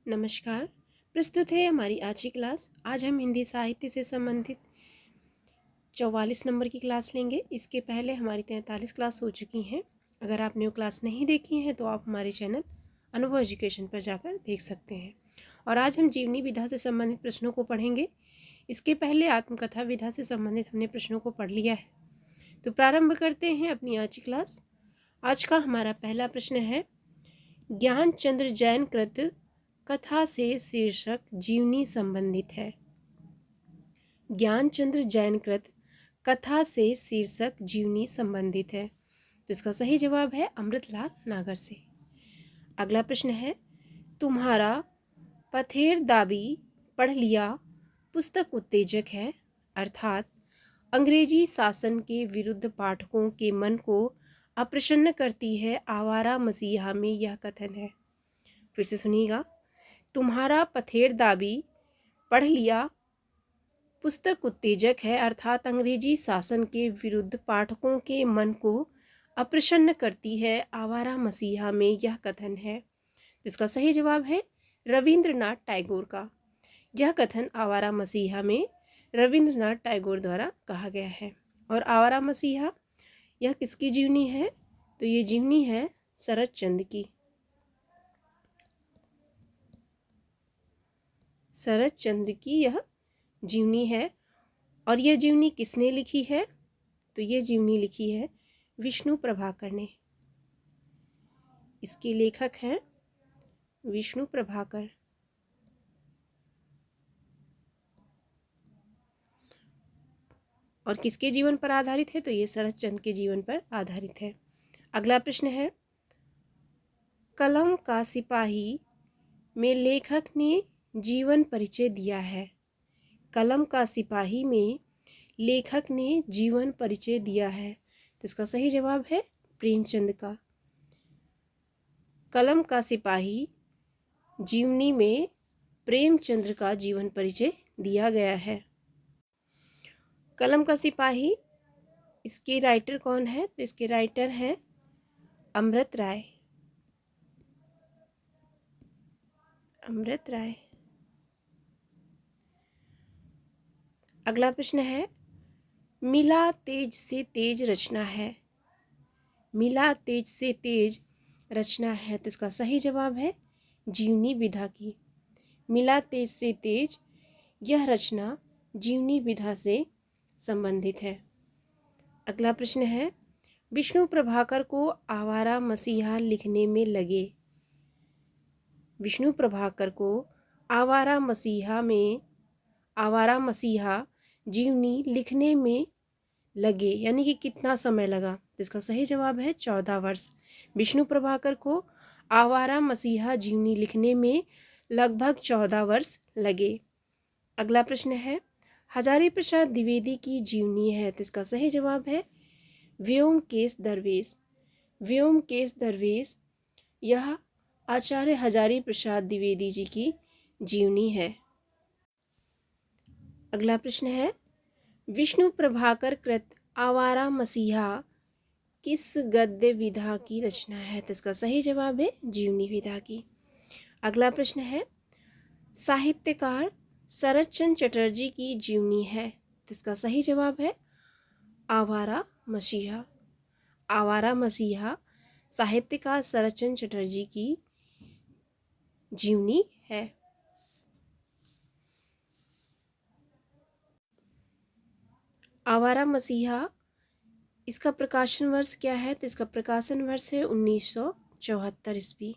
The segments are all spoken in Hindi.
नमस्कार। प्रस्तुत है हमारी आज की क्लास। आज हम हिंदी साहित्य से संबंधित 44 नंबर की क्लास लेंगे। इसके पहले हमारी 43 क्लास हो चुकी हैं। अगर आपने वो क्लास नहीं देखी है तो आप हमारे चैनल अनुभव एजुकेशन पर जाकर देख सकते हैं। और आज हम जीवनी विधा से संबंधित प्रश्नों को पढ़ेंगे। इसके पहले आत्मकथा विधा से संबंधित हमने प्रश्नों को पढ़ लिया है। तो प्रारंभ करते हैं अपनी आज की क्लास। आज का हमारा पहला प्रश्न है, ज्ञानचंद्र जैन कृत कथा से शीर्षक जीवनी संबंधित है। ज्ञानचंद्र जैन कृत कथा से शीर्षक जीवनी संबंधित है। तो इसका सही जवाब है अमृतलाल नागर से। अगला प्रश्न है, तुम्हारा पथेर दाबी पढ़ लिया पुस्तक उत्तेजक है, अर्थात अंग्रेजी शासन के विरुद्ध पाठकों के मन को अप्रसन्न करती है। आवारा मसीहा में यह कथन है। फिर से सुनिएगा, तुम्हारा पथेर दाबी पढ़ लिया पुस्तक उत्तेजक है, अर्थात अंग्रेजी शासन के विरुद्ध पाठकों के मन को अप्रसन्न करती है। आवारा मसीहा में यह कथन है। इसका सही जवाब है रविंद्रनाथ टैगोर का। यह कथन आवारा मसीहा में रविंद्रनाथ टैगोर द्वारा कहा गया है। और आवारा मसीहा यह किसकी जीवनी है? तो ये जीवनी है शरत चंद्र की। शरत चंद्र की यह जीवनी है। और यह जीवनी किसने लिखी है? तो यह जीवनी लिखी है विष्णु प्रभाकर ने। इसके लेखक हैं विष्णु प्रभाकर। और किसके जीवन पर आधारित है? तो ये शरत चंद्र के जीवन पर आधारित है। अगला प्रश्न है, कलम का सिपाही में लेखक ने जीवन परिचय दिया है। कलम का सिपाही में लेखक ने जीवन परिचय दिया है। तो इसका सही जवाब है प्रेमचंद का। कलम का सिपाही जीवनी में प्रेमचंद्र का जीवन परिचय दिया गया है। कलम का सिपाही, इसके राइटर कौन है? तो इसके राइटर हैं अमृत राय। अमृत राय। अगला प्रश्न है, मिला तेज से तेज रचना है। मिला तेज से तेज रचना है। तो इसका सही जवाब है जीवनी विधा की। मिला तेज से तेज यह रचना जीवनी विधा से संबंधित है। अगला प्रश्न है, विष्णु प्रभाकर को आवारा मसीहा लिखने में लगे। विष्णु प्रभाकर को आवारा मसीहा जीवनी लिखने में लगे, यानी कि कितना समय लगा? तो इसका सही जवाब है 14 वर्ष। विष्णु प्रभाकर को आवारा मसीहा जीवनी लिखने में लगभग 14 वर्ष लगे। अगला प्रश्न है, हजारी प्रसाद द्विवेदी की जीवनी है। तो इसका सही जवाब है व्योमकेश दरवेश। व्योमकेश दरवेश यह आचार्य हजारी प्रसाद द्विवेदी जी की जीवनी है। अगला प्रश्न है, विष्णु प्रभाकर कृत आवारा मसीहा किस गद्य विधा की रचना है? तो इसका सही जवाब है जीवनी विधा की। अगला प्रश्न है, साहित्यकार शरत चंद्र चटर्जी की जीवनी है। तो इसका सही जवाब है आवारा मसीहा। आवारा मसीहा साहित्यकार शरत चंद्र चटर्जी की जीवनी है। आवारा मसीहा, इसका प्रकाशन वर्ष क्या है? तो इसका प्रकाशन वर्ष है 1974 ईस्वी।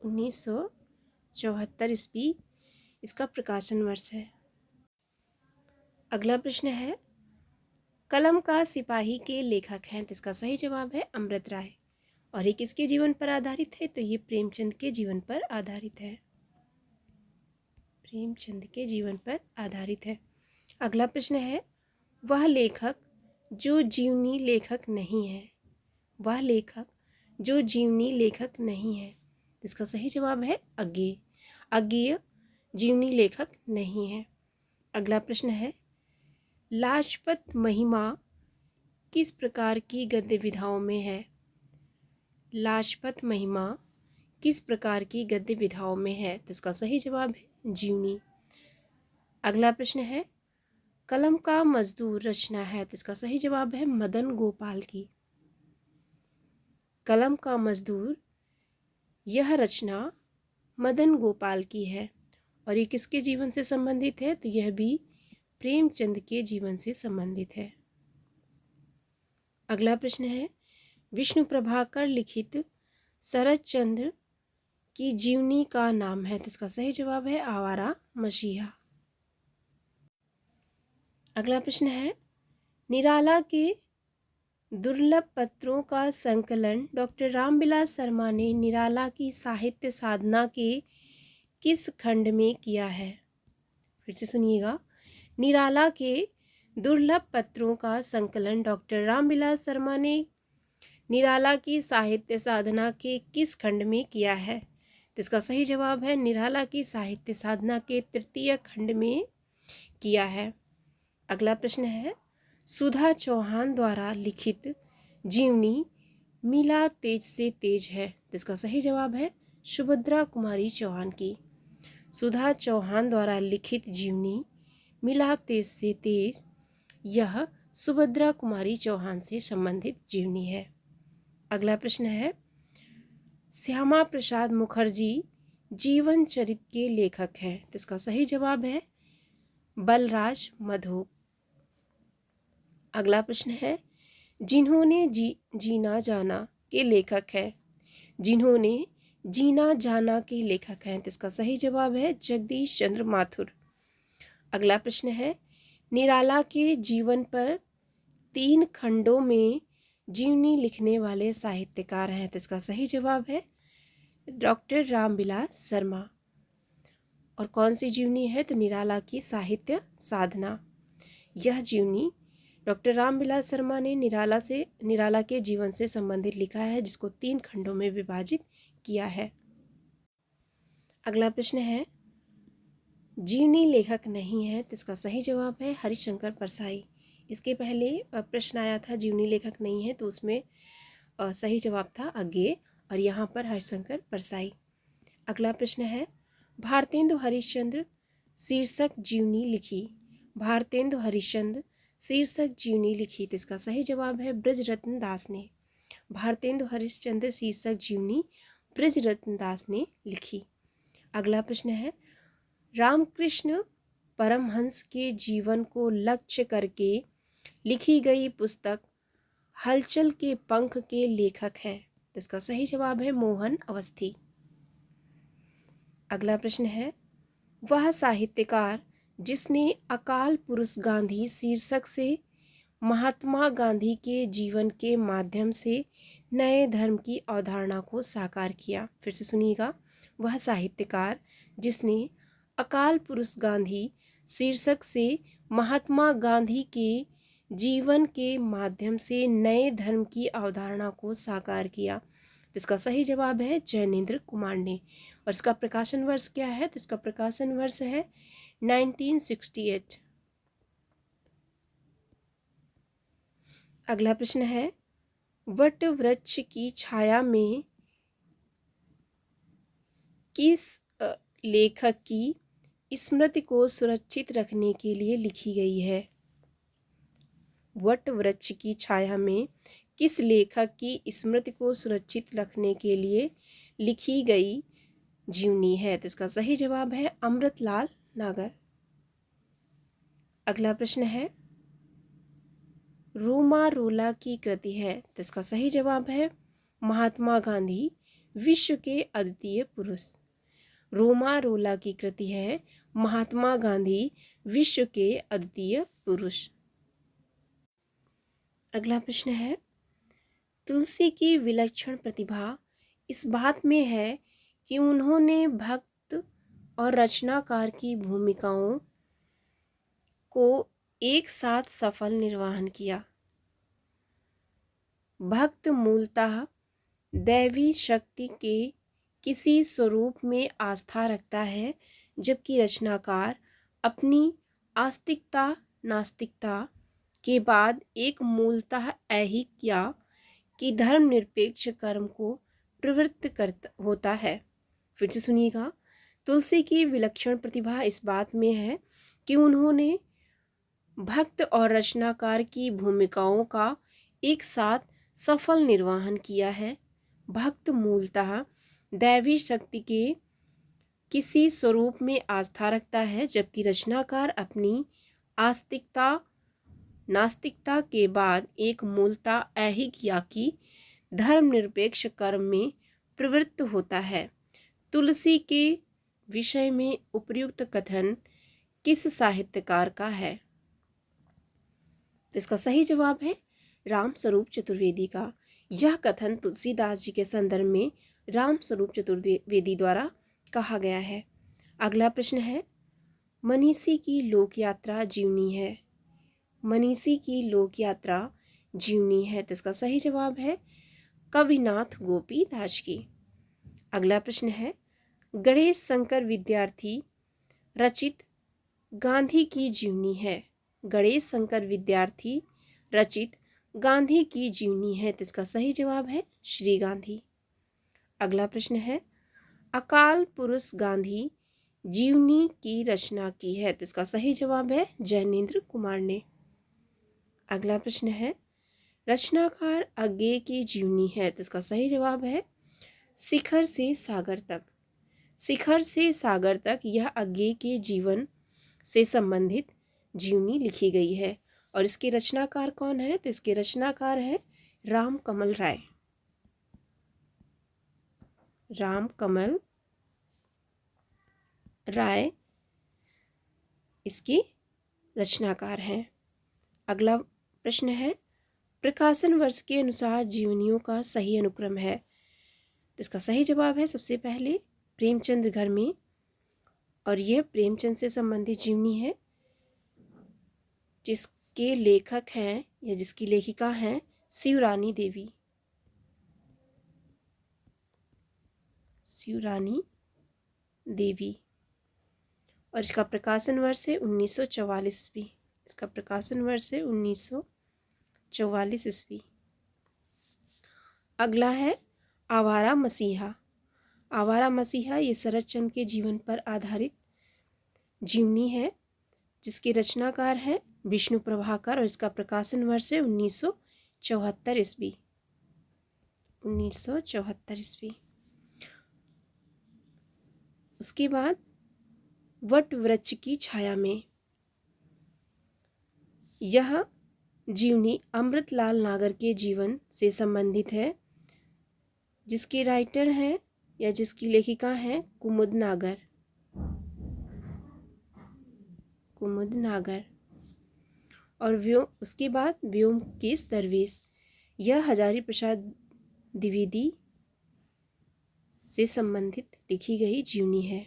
1974 ईस्वी इसका प्रकाशन वर्ष है। अगला प्रश्न है, कलम का सिपाही के लेखक हैं। तो इसका सही जवाब है अमृत राय। और ये किसके जीवन पर आधारित है? तो ये प्रेमचंद के जीवन पर आधारित है। प्रेमचंद के जीवन पर आधारित है। अगला प्रश्न है, वह लेखक जो जीवनी लेखक नहीं है। वह लेखक जो जीवनी लेखक नहीं है। तो इसका सही जवाब है अज्ञेय। अज्ञेय जीवनी लेखक नहीं है। अगला प्रश्न है, लाजपत महिमा किस प्रकार की गद्य विधाओं में है? लाजपत महिमा किस प्रकार की गद्य विधाओं में है? तो इसका सही जवाब है जीवनी। अगला प्रश्न है, कलम का मजदूर रचना है, तो इसका सही जवाब है मदन गोपाल की। कलम का मजदूर यह रचना मदन गोपाल की है और ये किसके जीवन से संबंधित है? तो यह भी प्रेमचंद के जीवन से संबंधित है। अगला प्रश्न है, विष्णु प्रभाकर लिखित शरद चंद्र की जीवनी का नाम है, तो इसका सही जवाब है आवारा मसीहा। अगला प्रश्न है, निराला के दुर्लभ पत्रों का संकलन डॉक्टर रामविलास शर्मा ने निराला की साहित्य साधना के किस खंड में किया है? फिर से सुनिएगा, निराला के दुर्लभ पत्रों का संकलन डॉक्टर रामविलास शर्मा ने निराला की साहित्य साधना के किस खंड में किया है? तो इसका सही जवाब है निराला की साहित्य साधना के तृतीय खंड में किया है। अगला प्रश्न है, सुधा चौहान द्वारा लिखित जीवनी मिला तेज से तेज है, तो इसका सही जवाब है सुभद्रा कुमारी चौहान की। सुधा चौहान द्वारा लिखित जीवनी मिला तेज से तेज यह सुभद्रा कुमारी चौहान से संबंधित जीवनी है। अगला प्रश्न है, श्यामा प्रसाद मुखर्जी जीवन चरित्र के लेखक हैं, तो इसका सही जवाब है बलराज मधु। अगला प्रश्न है, जिन्होंने जीना जाना के लेखक हैं, जिन्होंने जीना जाना के लेखक हैं, तो इसका सही जवाब है जगदीश चंद्र माथुर। अगला प्रश्न है, निराला के जीवन पर 3 खंडों में जीवनी लिखने वाले साहित्यकार हैं, तो इसका सही जवाब है डॉक्टर रामविलास शर्मा। और कौन सी जीवनी है? तो निराला की साहित्य साधना। यह जीवनी डॉक्टर रामविलास शर्मा ने निराला के जीवन से संबंधित लिखा है, जिसको 3 खंडों में विभाजित किया है। अगला प्रश्न है, जीवनी लेखक नहीं है, तो इसका सही जवाब है हरिशंकर परसाई। इसके पहले प्रश्न आया था जीवनी लेखक नहीं है, तो उसमें सही जवाब था अज्ञेय और यहाँ पर हरिशंकर परसाई। अगला प्रश्न है, भारतेंदु हरिश्चंद्र शीर्षक जीवनी लिखी, भारतेंदु हरिश्चंद्र शीर्षक जीवनी लिखी, तो इसका सही जवाब है ब्रजरत्न दास ने। भारतेंदु हरिश्चंद्र शीर्षक जीवनी ब्रजरत्न दास ने लिखी। अगला प्रश्न है, रामकृष्ण परमहंस के जीवन को लक्ष्य करके लिखी गई पुस्तक हलचल के पंख के लेखक हैं, तो इसका सही जवाब है मोहन अवस्थी। अगला प्रश्न है, वह साहित्यकार जिसने अकाल पुरुष गांधी शीर्षक से महात्मा गांधी के जीवन के माध्यम से नए धर्म की अवधारणा को साकार किया। फिर से सुनिएगा, वह साहित्यकार जिसने अकाल पुरुष गांधी शीर्षक से महात्मा गांधी के जीवन के माध्यम से नए धर्म की अवधारणा को साकार किया, तो इसका सही जवाब है जैनेंद्र कुमार ने। और इसका प्रकाशन वर्ष क्या है? तो इसका प्रकाशन वर्ष है 1968। अगला प्रश्न है, वट वृक्ष की छाया में किस लेखक की स्मृति को सुरक्षित रखने के लिए लिखी गई है? वट वृक्ष की छाया में किस लेखक की स्मृति को सुरक्षित रखने के लिए लिखी गई जीवनी है? तो इसका सही जवाब है अमृतलाल नागर। अगला प्रश्न है, रोमा रोला की कृति है, तो इसका सही जवाब है महात्मा गांधी विश्व के अद्वितीय पुरुष। रोमा रोला की कृति है महात्मा गांधी विश्व के अद्वितीय पुरुष। अगला प्रश्न है, तुलसी की विलक्षण प्रतिभा इस बात में है कि उन्होंने भक्त और रचनाकार की भूमिकाओं को एक साथ सफल निर्वहन किया। भक्त मूलतः दैवी शक्ति के किसी स्वरूप में आस्था रखता है, जबकि रचनाकार अपनी आस्तिकता नास्तिकता के बाद एक मूलतः ऐहिक या कि धर्मनिरपेक्ष कर्म को प्रवृत्त करता होता है। फिर से सुनिएगा। तुलसी की विलक्षण प्रतिभा इस बात में है कि उन्होंने भक्त और रचनाकार की भूमिकाओं का एक साथ सफल निर्वहन किया है। भक्त मूलतः दैवी शक्ति के किसी स्वरूप में आस्था रखता है, जबकि रचनाकार अपनी आस्तिकता नास्तिकता के बाद एक मूलतः ऐहिक या कि धर्मनिरपेक्ष कर्म में प्रवृत्त होता है। तुलसी के विषय में उपर्युक्त कथन किस साहित्यकार का है? तो इसका सही जवाब है राम स्वरूप चतुर्वेदी का। यह कथन तुलसीदास जी के संदर्भ में राम स्वरूप चतुर्वेदी द्वारा कहा गया है। अगला प्रश्न है, मनीषी की लोक यात्रा जीवनी है। मनीषी की लोक यात्रा जीवनी है, तो इसका सही जवाब है कविनाथ गोपी राज की। अगला प्रश्न है, गणेश शंकर विद्यार्थी रचित गांधी की जीवनी है। गणेश शंकर विद्यार्थी रचित गांधी की जीवनी है, तो इसका सही जवाब है श्री गांधी। अगला प्रश्न है, अकाल पुरुष गांधी जीवनी की रचना की है, तो इसका सही जवाब है जैनेन्द्र कुमार ने। अगला प्रश्न है, रचनाकार अज्ञेय की जीवनी है, तो इसका सही जवाब है शिखर से सागर तक। शिखर से सागर तक यह अज्ञेय के जीवन से संबंधित जीवनी लिखी गई है। और इसके रचनाकार कौन है? तो इसके रचनाकार है राम कमल राय। राम कमल राय इसके रचनाकार हैं। अगला प्रश्न है, प्रकाशन वर्ष के अनुसार जीवनियों का सही अनुक्रम है, तो इसका सही जवाब है सबसे पहले प्रेमचंद घर में, और यह प्रेमचंद से संबंधित जीवनी है जिसके लेखक हैं या जिसकी लेखिका हैं शिवरानी देवी। शिवरानी देवी। और इसका प्रकाशन वर्ष है 1944 ईस्वी। इसका प्रकाशन वर्ष है 1944 ईस्वी। अगला है आवारा मसीहा। आवारा मसीहा ये शरद चंद्र के जीवन पर आधारित जीवनी है जिसके रचनाकार है विष्णु प्रभाकर, और इसका प्रकाशन वर्ष है 1974 ईस्वी। 1974 ईस्वी। उसके बाद वट वृक्ष की छाया में, यह जीवनी अमृतलाल नागर के जीवन से संबंधित है जिसके राइटर हैं या जिसकी लेखिका हैं कुमुद नागर। कुमुद नागर। और उसके बाद व्योमकेश दरवेश, यह हजारी प्रसाद द्विवेदी से संबंधित लिखी गई जीवनी है।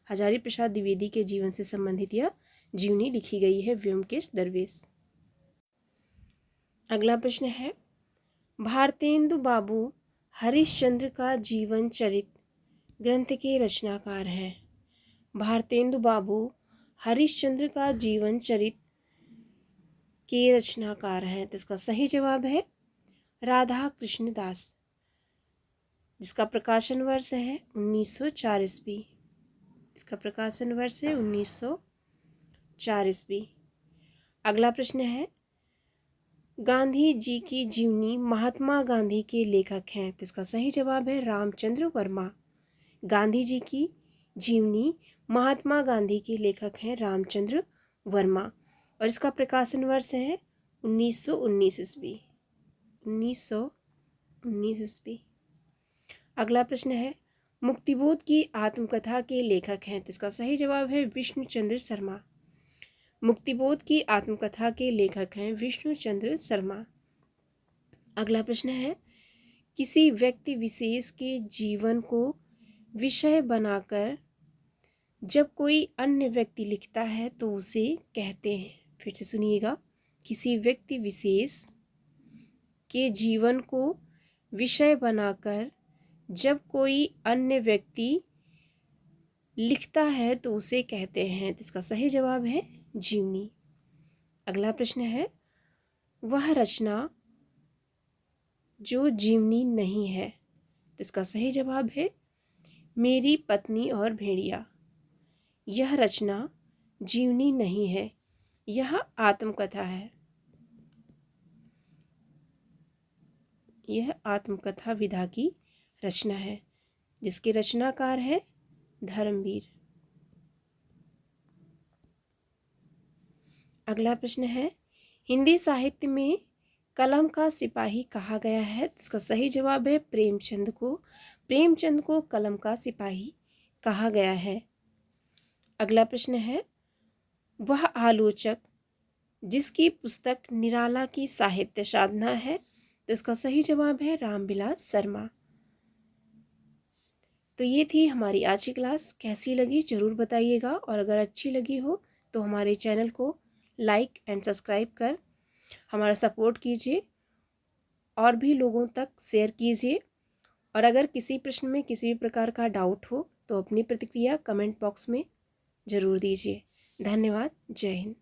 हजारी प्रसाद द्विवेदी के जीवन से संबंधित यह जीवनी लिखी गई है व्योमकेश दरवेश। अगला प्रश्न है, भारतेंदु बाबू हरिश्चंद्र का जीवन चरित्र ग्रंथ के रचनाकार हैं। भारतेंदु बाबू हरिश्चंद्र का जीवन चरित्र के रचनाकार हैं, तो इसका सही जवाब है राधा कृष्ण दास, जिसका प्रकाशन वर्ष है 1904 ईस्वी। इसका प्रकाशन वर्ष है 1904 ईस्वी। अगला प्रश्न है, गांधी जी की जीवनी महात्मा गांधी के लेखक हैं, तो इसका सही जवाब है रामचंद्र वर्मा। गांधी जी की जीवनी महात्मा गांधी के लेखक हैं रामचंद्र वर्मा, और इसका प्रकाशन वर्ष है 1919 ईस्वी। 1919 ईस्वी। अगला प्रश्न है, मुक्तिबोध की आत्मकथा के लेखक हैं, तो इसका सही जवाब है विष्णुचंद्र शर्मा। मुक्तिबोध की आत्मकथा के लेखक हैं विष्णुचंद्र शर्मा। अगला प्रश्न है, किसी व्यक्ति विशेष के जीवन को विषय बनाकर जब कोई अन्य व्यक्ति लिखता है तो उसे कहते हैं। फिर से सुनिएगा, किसी व्यक्ति विशेष के जीवन को विषय बनाकर जब कोई अन्य व्यक्ति लिखता है तो उसे कहते हैं, तो इसका सही जवाब है जीवनी। अगला प्रश्न है, वह रचना जो जीवनी नहीं है। तो इसका सही जवाब है मेरी पत्नी और भेड़िया। यह रचना जीवनी नहीं है, यह आत्मकथा है। यह आत्मकथा विधा की रचना है, जिसके रचनाकार है धर्मवीर। अगला प्रश्न है हिंदी साहित्य में कलम का सिपाही कहा गया है। इसका सही जवाब है प्रेमचंद को। प्रेमचंद को कलम का सिपाही कहा गया है। अगला प्रश्न है वह आलोचक जिसकी पुस्तक निराला की साहित्य साधना है। तो इसका सही जवाब है रामविलास शर्मा। तो ये थी हमारी आज की क्लास। कैसी लगी ज़रूर बताइएगा, और अगर अच्छी लगी हो तो हमारे चैनल को लाइक एंड सब्सक्राइब कर हमारा सपोर्ट कीजिए और भी लोगों तक शेयर कीजिए। और अगर किसी प्रश्न में किसी भी प्रकार का डाउट हो तो अपनी प्रतिक्रिया कमेंट बॉक्स में ज़रूर दीजिए। धन्यवाद। जय हिंद।